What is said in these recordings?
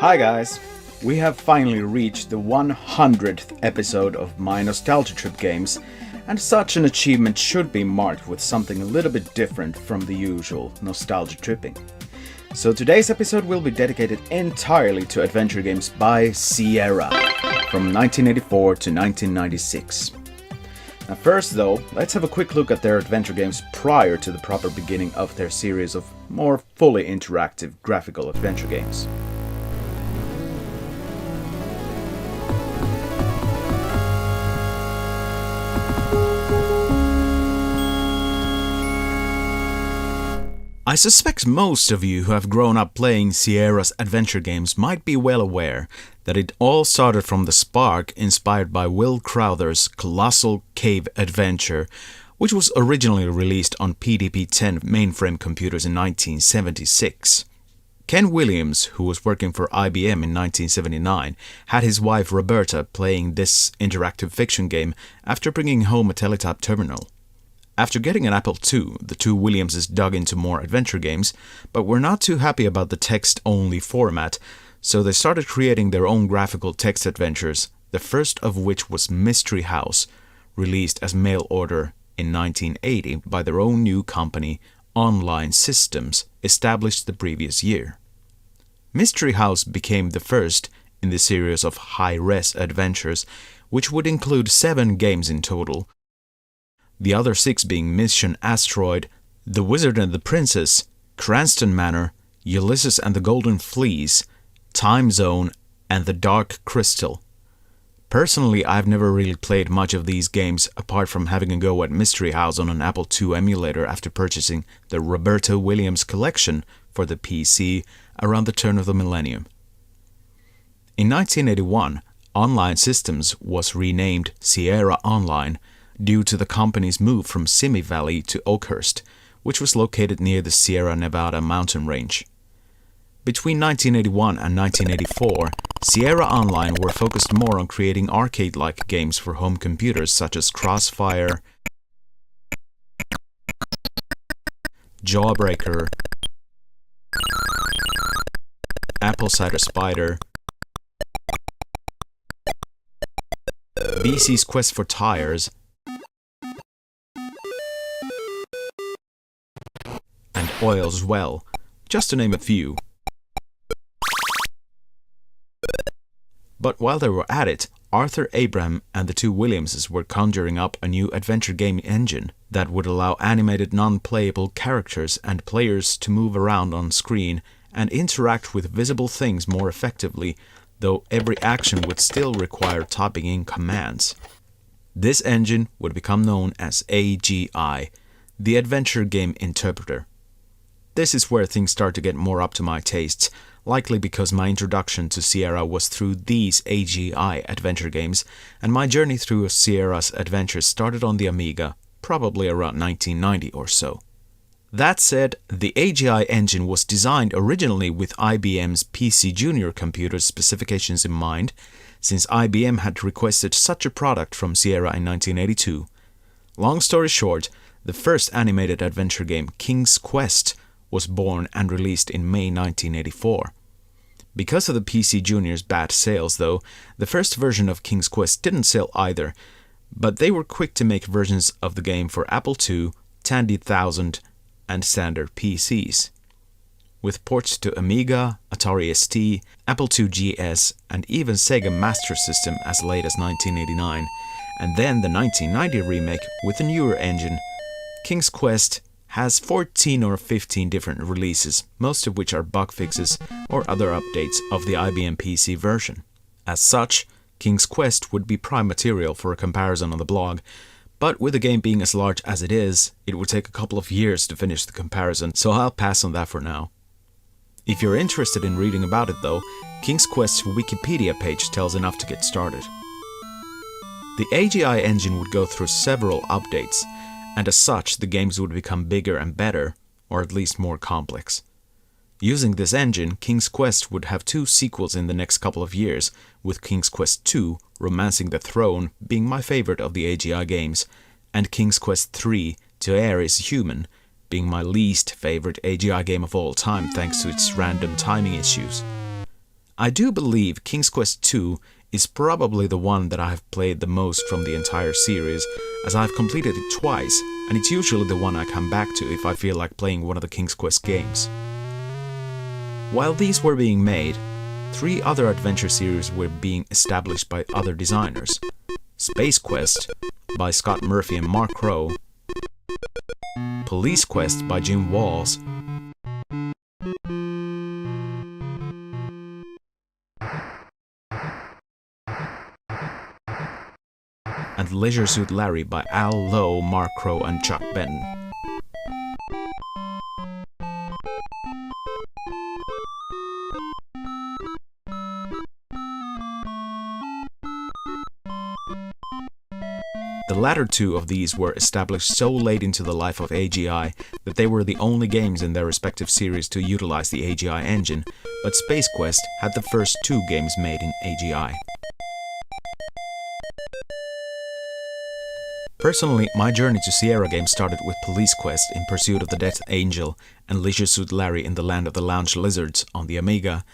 Hi guys! We have finally reached the 100th episode of my Nostalgia Trip games, and such an achievement should be marked with something a little bit different from the usual nostalgia tripping. So today's episode will be dedicated entirely to adventure games by Sierra, from 1984 to 1996. Now first though, let's have a quick look at their adventure games prior to the proper beginning of their series of more fully interactive graphical adventure games. I suspect most of you who have grown up playing Sierra's adventure games might be well aware that it all started from the spark inspired by Will Crowther's Colossal Cave Adventure, which was originally released on PDP-10 mainframe computers in 1976. Ken Williams, who was working for IBM in 1979, had his wife Roberta playing this interactive fiction game after bringing home a teletype terminal. After getting an Apple II, the two Williamses dug into more adventure games, but were not too happy about the text-only format, so they started creating their own graphical text adventures, the first of which was Mystery House, released as mail order in 1980 by their own new company, Online Systems, established the previous year. Mystery House became the first in the series of high-res adventures, which would include 7 games in total, the other 6 being Mission Asteroid, The Wizard and the Princess, Cranston Manor, Ulysses and the Golden Fleece, Time Zone, and The Dark Crystal. Personally, I've never really played much of these games apart from having a go at Mystery House on an Apple II emulator after purchasing the Roberta Williams collection for the PC around the turn of the millennium. In 1981, Online Systems was renamed Sierra Online due to the company's move from Simi Valley to Oakhurst, which was located near the Sierra Nevada mountain range. Between 1981 and 1984, Sierra Online were focused more on creating arcade-like games for home computers such as Crossfire, Jawbreaker, Apple Cider Spider, BC's Quest for Tires, and Oil's Well, just to name a few. But while they were at it, Arthur Abraham and the two Williamses were conjuring up a new adventure game engine that would allow animated non-playable characters and players to move around on screen and interact with visible things more effectively, though every action would still require typing in commands. This engine would become known as AGI, the Adventure Game Interpreter. This is where things start to get more up to my tastes, likely because my introduction to Sierra was through these AGI adventure games, and my journey through Sierra's adventures started on the Amiga, probably around 1990 or so. That said, the AGI engine was designed originally with IBM's PC Junior computer's specifications in mind, since IBM had requested such a product from Sierra in 1982. Long story short, the first animated adventure game, King's Quest, was born and released in May 1984. Because of the PC Junior's bad sales though, the first version of King's Quest didn't sell either, but they were quick to make versions of the game for Apple II, Tandy 1000, and standard PCs. With ports to Amiga, Atari ST, Apple II GS, and even Sega Master System as late as 1989, and then the 1990 remake with a newer engine, King's Quest has 14 or 15 different releases, most of which are bug fixes or other updates of the IBM PC version. As such, King's Quest would be prime material for a comparison on the blog, but with the game being as large as it is, it would take a couple of years to finish the comparison, so I'll pass on that for now. If you're interested in reading about it though, King's Quest's Wikipedia page tells enough to get started. The AGI engine would go through several updates, and as such the games would become bigger and better, or at least more complex. Using this engine, King's Quest would have 2 sequels in the next couple of years, with King's Quest II, Romancing the Throne, being my favorite of the AGI games, and King's Quest III, To Err is Human, being my least favorite AGI game of all time thanks to its random timing issues. I do believe King's Quest II is probably the one that I have played the most from the entire series, as I've completed it twice, and it's usually the one I come back to if I feel like playing one of the King's Quest games. While these were being made, 3 other adventure series were being established by other designers. Space Quest by Scott Murphy and Mark Crow, Police Quest by Jim Walls, and Leisure Suit Larry by Al Lowe, Mark Crow, and Chuck Benton. The latter 2 of these were established so late into the life of AGI that they were the only games in their respective series to utilize the AGI engine, but Space Quest had the first 2 games made in AGI. Personally, my journey to Sierra games started with Police Quest in Pursuit of the Death Angel and Leisure Suit Larry in the Land of the Lounge Lizards on the Amiga,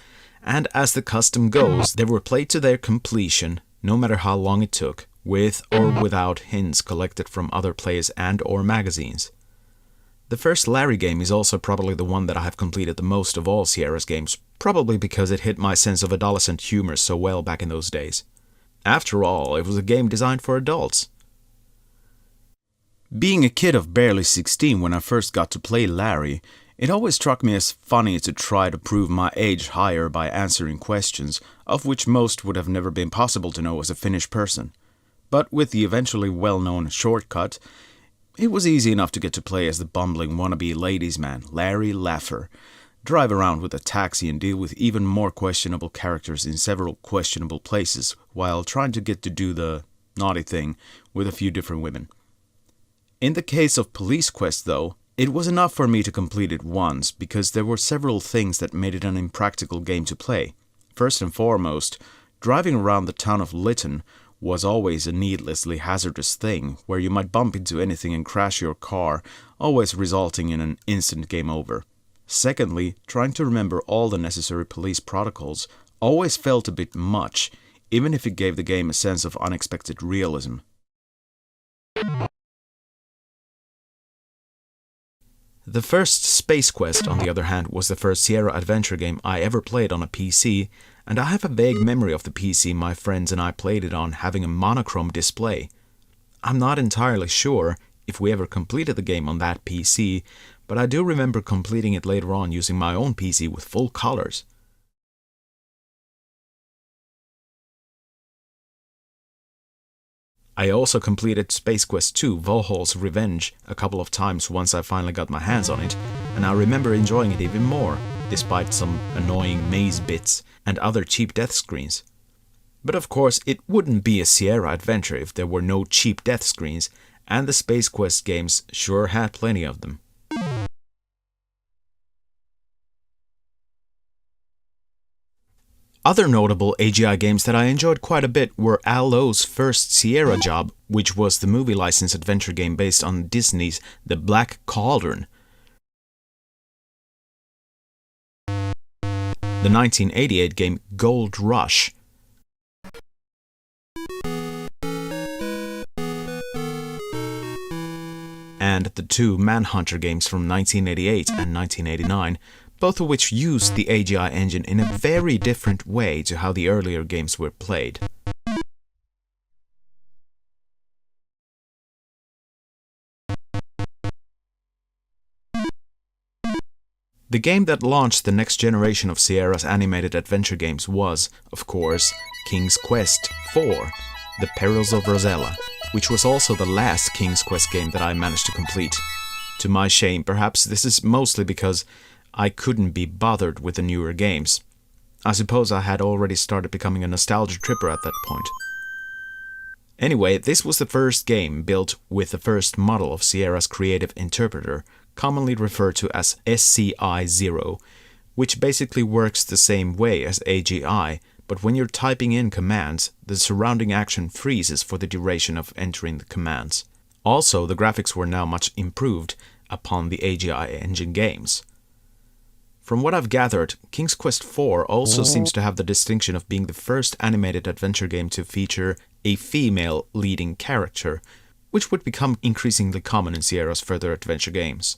and as the custom goes, they were played to their completion, no matter how long it took, with or without hints collected from other plays and or magazines. The first Larry game is also probably the one that I have completed the most of all Sierra's games, probably because it hit my sense of adolescent humor so well back in those days. After all, it was a game designed for adults. Being a kid of barely 16 when I first got to play Larry, it always struck me as funny to try to prove my age higher by answering questions, of which most would have never been possible to know as a Finnish person. But with the eventually well-known shortcut, it was easy enough to get to play as the bumbling wannabe ladies' man, Larry Laffer, drive around with a taxi and deal with even more questionable characters in several questionable places, while trying to get to do the naughty thing with a few different women. In the case of Police Quest, though, it was enough for me to complete it once, because there were several things that made it an impractical game to play. First and foremost, driving around the town of Lytton was always a needlessly hazardous thing, where you might bump into anything and crash your car, always resulting in an instant game over. Secondly, trying to remember all the necessary police protocols always felt a bit much, even if it gave the game a sense of unexpected realism. The first Space Quest, on the other hand, was the first Sierra adventure game I ever played on a PC, and I have a vague memory of the PC my friends and I played it on having a monochrome display. I'm not entirely sure if we ever completed the game on that PC, but I do remember completing it later on using my own PC with full colors. I also completed Space Quest II Valhall's Revenge a couple of times once I finally got my hands on it, and I remember enjoying it even more, despite some annoying maze bits and other cheap death screens. But of course, it wouldn't be a Sierra adventure if there were no cheap death screens, and the Space Quest games sure had plenty of them. Other notable AGI games that I enjoyed quite a bit were Al Lowe's first Sierra job, which was the movie license adventure game based on Disney's The Black Cauldron. The 1988 game Gold Rush. And the 2 Manhunter games from 1988 and 1989, both of which used the AGI engine in a very different way to how the earlier games were played. The game that launched the next generation of Sierra's animated adventure games was, of course, King's Quest IV, The Perils of Rosella, which was also the last King's Quest game that I managed to complete. To my shame, perhaps this is mostly because I couldn't be bothered with the newer games. I suppose I had already started becoming a nostalgia tripper at that point. Anyway, this was the first game built with the first model of Sierra's creative interpreter, commonly referred to as SCI-0, which basically works the same way as AGI, but when you're typing in commands, the surrounding action freezes for the duration of entering the commands. Also, the graphics were now much improved upon the AGI engine games. From what I've gathered, King's Quest IV also seems to have the distinction of being the first animated adventure game to feature a female leading character, which would become increasingly common in Sierra's further adventure games.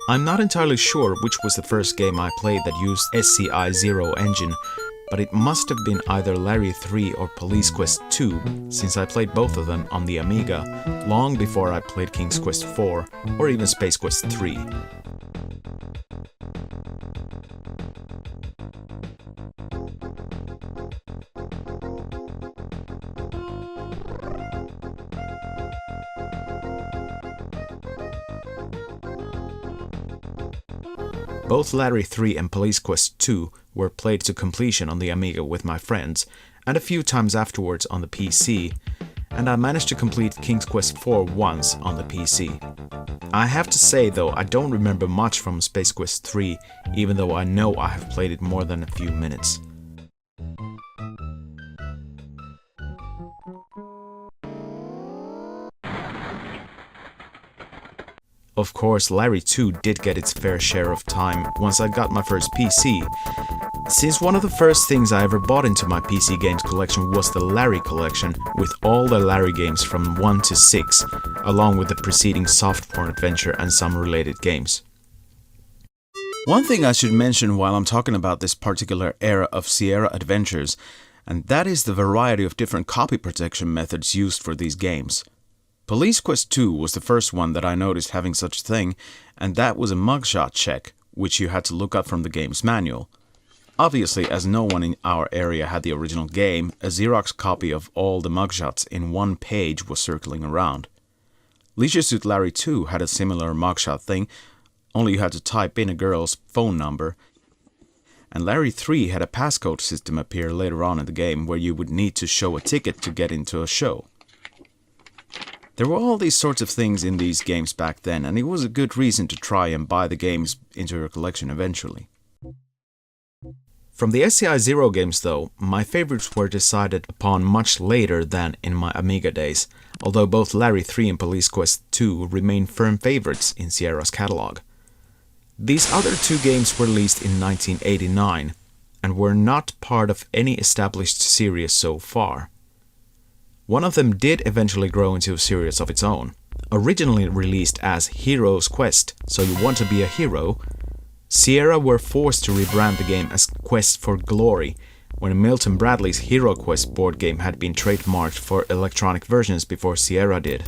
I'm not entirely sure which was the first game I played that used SCI Zero engine, but it must have been either Larry 3 or Police Quest 2, since I played both of them on the Amiga long before I played King's Quest 4 or even Space Quest 3. Both Larry 3 and Police Quest 2 were played to completion on the Amiga with my friends, and a few times afterwards on the PC, and I managed to complete King's Quest 4 once on the PC. I have to say though, I don't remember much from Space Quest 3, even though I know I have played it more than a few minutes. Of course, Larry 2 did get its fair share of time once I got my first PC, since one of the first things I ever bought into my PC games collection was the Larry collection, with all the Larry games from 1 to 6, along with the preceding soft porn adventure and some related games. One thing I should mention while I'm talking about this particular era of Sierra adventures, and that is the variety of different copy protection methods used for these games. Police Quest 2 was the first one that I noticed having such a thing, and that was a mugshot check, which you had to look up from the game's manual. Obviously, as no one in our area had the original game, a Xerox copy of all the mugshots in one page was circling around. Leisure Suit Larry 2 had a similar mugshot thing, only you had to type in a girl's phone number, and Larry 3 had a passcode system appear later on in the game where you would need to show a ticket to get into a show. There were all these sorts of things in these games back then, and it was a good reason to try and buy the games into your collection eventually. From the SCI Zero games though, my favorites were decided upon much later than in my Amiga days, although both Larry 3 and Police Quest 2 remain firm favorites in Sierra's catalog. These other two games were released in 1989, and were not part of any established series so far. One of them did eventually grow into a series of its own. Originally released as Hero's Quest, so you want to be a hero, Sierra were forced to rebrand the game as Quest for Glory, when Milton Bradley's Hero Quest board game had been trademarked for electronic versions before Sierra did.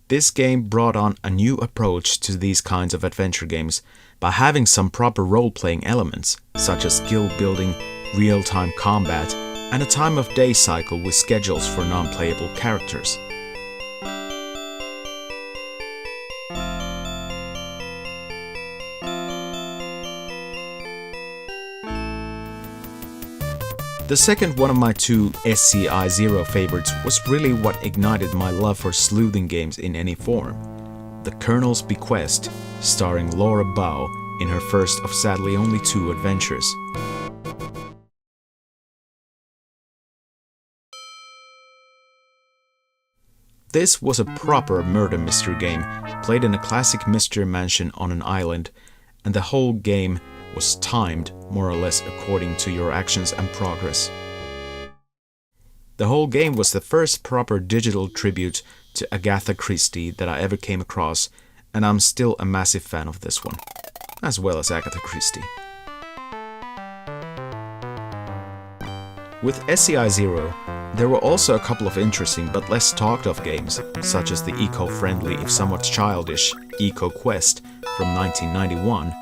This game brought on a new approach to these kinds of adventure games by having some proper role-playing elements, such as skill building, real-time combat, and a time of day cycle with schedules for non-playable characters. The second one of my two SCI Zero favorites was really what ignited my love for sleuthing games in any form. The Colonel's Bequest, starring Laura Bow in her first of sadly only 2 adventures. This was a proper murder mystery game, played in a classic mystery mansion on an island, and the whole game was timed more or less according to your actions and progress. The whole game was the first proper digital tribute to Agatha Christie that I ever came across, and I'm still a massive fan of this one, as well as Agatha Christie. With SCI Zero, there were also a couple of interesting but less talked of games, such as the eco-friendly if somewhat childish Eco Quest from 1991,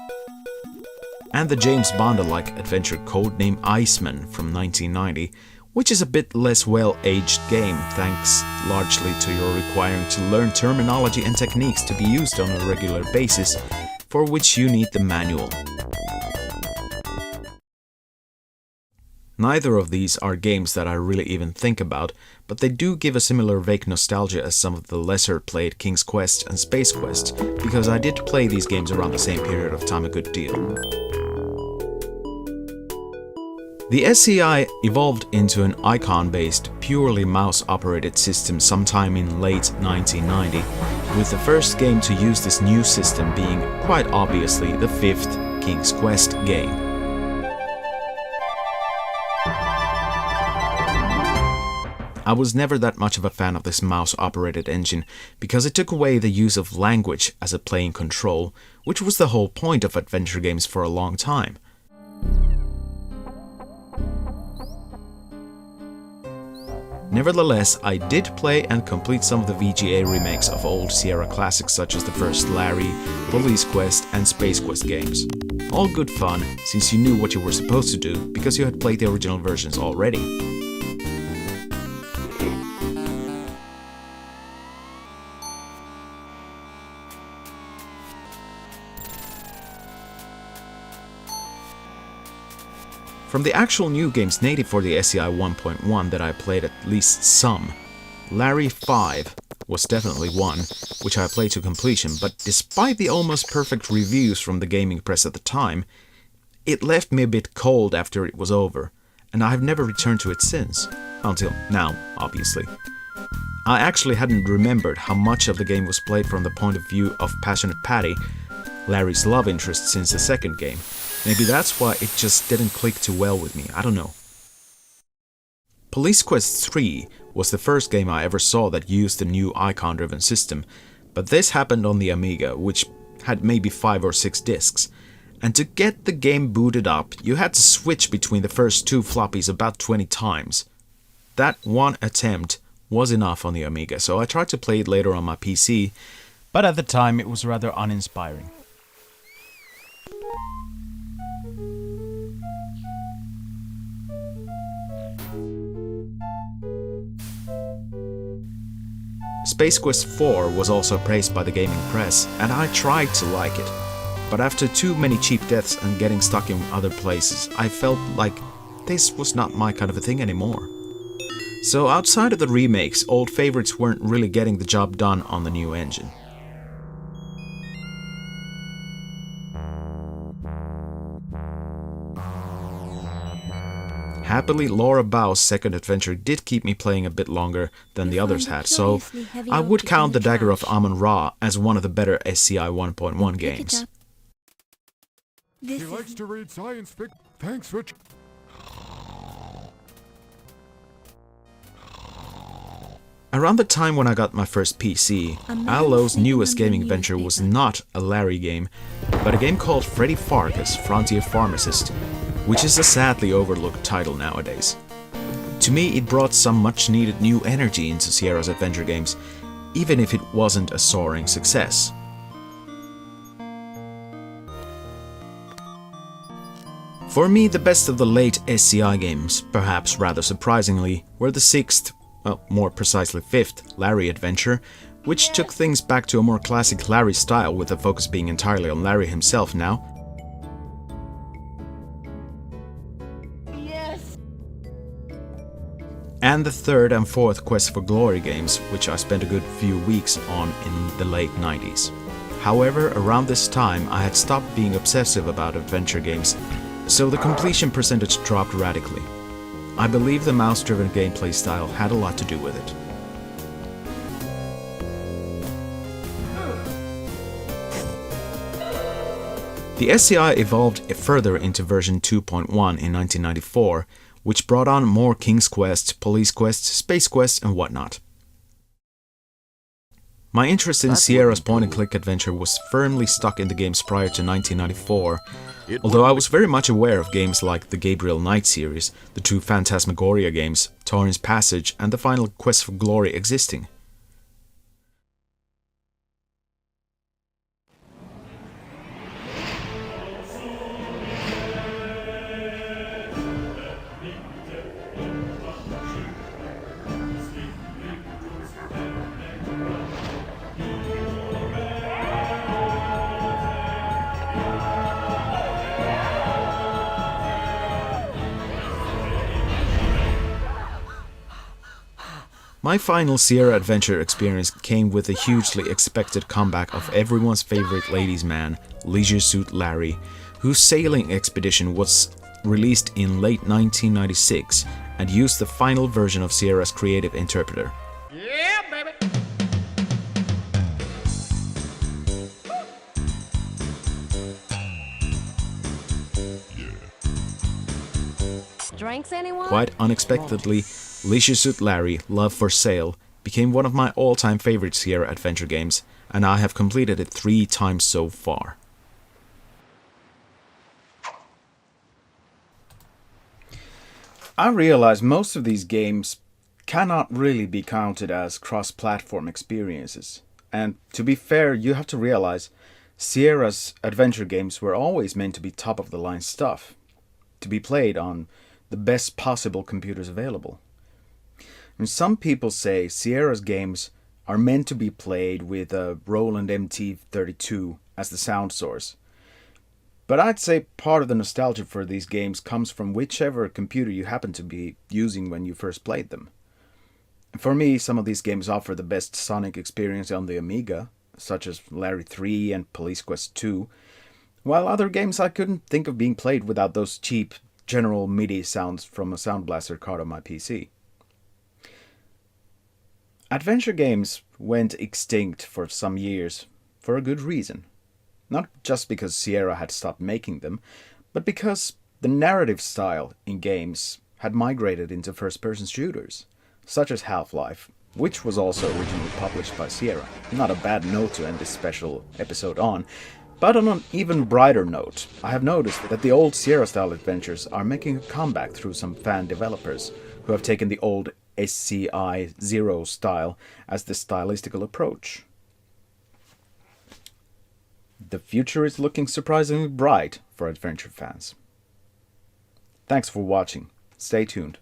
and the James Bond-alike adventure codename Iceman from 1990, which is a bit less well-aged game thanks largely to your requiring to learn terminology and techniques to be used on a regular basis, for which you need the manual. Neither of these are games that I really even think about, but they do give a similar vague nostalgia as some of the lesser played King's Quest and Space Quest, because I did play these games around the same period of time a good deal. The SCI evolved into an icon-based, purely mouse-operated system sometime in late 1990, with the first game to use this new system being, quite obviously, the fifth King's Quest game. I was never that much of a fan of this mouse-operated engine because it took away the use of language as a playing control, which was the whole point of adventure games for a long time. Nevertheless, I did play and complete some of the VGA remakes of old Sierra classics such as the first Larry, Police Quest and Space Quest games. All good fun, since you knew what you were supposed to do because you had played the original versions already. From the actual new games native for the SCI 1.1 that I played at least some, Larry 5 was definitely one, which I played to completion, but despite the almost perfect reviews from the gaming press at the time, it left me a bit cold after it was over, and I have never returned to it since. Until now, obviously. I actually hadn't remembered how much of the game was played from the point of view of Passionate Patty, Larry's love interest since the second game. Maybe that's why it just didn't click too well with me, I don't know. Police Quest 3 was the first game I ever saw that used the new icon-driven system, but this happened on the Amiga, which had maybe 5 or 6 discs. And to get the game booted up, you had to switch between the first 2 floppies about 20 times. That one attempt was enough on the Amiga, so I tried to play it later on my PC, but at the time it was rather uninspiring. Space Quest 4 was also praised by the gaming press, and I tried to like it. But after too many cheap deaths and getting stuck in other places, I felt like this was not my kind of a thing anymore. So outside of the remakes, old favorites weren't really getting the job done on the new engine. Happily, Laura Bau's second adventure did keep me playing a bit longer than the others had, so I would count The Dagger of Amun-Ra as one of the better SCI 1.1 games. He likes to read science fiction. Thanks, Rich. Around the time when I got my first PC, Al Lowe's newest gaming venture was not a Larry game, but a game called Freddy Farkas, Frontier Pharmacist, which is a sadly overlooked title nowadays. To me, it brought some much needed new energy into Sierra's adventure games, even if it wasn't a soaring success. For me, the best of the late SCI games, perhaps rather surprisingly, were the 6th, well, more precisely 5th, Larry adventure, which took things back to a more classic Larry style with the focus being entirely on Larry himself now. And the 3rd and 4th Quest for Glory games, which I spent a good few weeks on in the late 90s. However, around this time I had stopped being obsessive about adventure games, so the completion percentage dropped radically. I believe the mouse-driven gameplay style had a lot to do with it. The SCI evolved further into version 2.1 in 1994, which brought on more King's Quest, Police Quest, Space Quest, and whatnot. My interest in Sierra's point-and-click adventure was firmly stuck in the games prior to 1994, although I was very much aware of games like the Gabriel Knight series, the 2 Phantasmagoria games, Torrens Passage, and the final Quest for Glory existing. My final Sierra adventure experience came with the hugely expected comeback of everyone's favorite ladies' man, Leisure Suit Larry, whose sailing expedition was released in late 1996 and used the final version of Sierra's creative interpreter. Yeah, baby. Drinks, anyone? Quite unexpectedly, Leisure Suit Larry: Love for Sale became one of my all-time favorite Sierra adventure games, and I have completed it 3 times so far. I realize most of these games cannot really be counted as cross-platform experiences. And to be fair, you have to realize Sierra's adventure games were always meant to be top-of-the-line stuff, to be played on the best possible computers available. And some people say Sierra's games are meant to be played with a Roland MT32 as the sound source. But I'd say part of the nostalgia for these games comes from whichever computer you happen to be using when you first played them. For me, some of these games offer the best sonic experience on the Amiga, such as Larry 3 and Police Quest 2, while other games I couldn't think of being played without those cheap general MIDI sounds from a Sound Blaster card on my PC. Adventure games went extinct for some years for a good reason. Not just because Sierra had stopped making them, but because the narrative style in games had migrated into first-person shooters, such as Half-Life, which was also originally published by Sierra. Not a bad note to end this special episode on, but on an even brighter note, I have noticed that the old Sierra-style adventures are making a comeback through some fan developers who have taken the old SCI Zero style as the stylistical approach. The future is looking surprisingly bright for adventure fans. Thanks for watching. Stay tuned.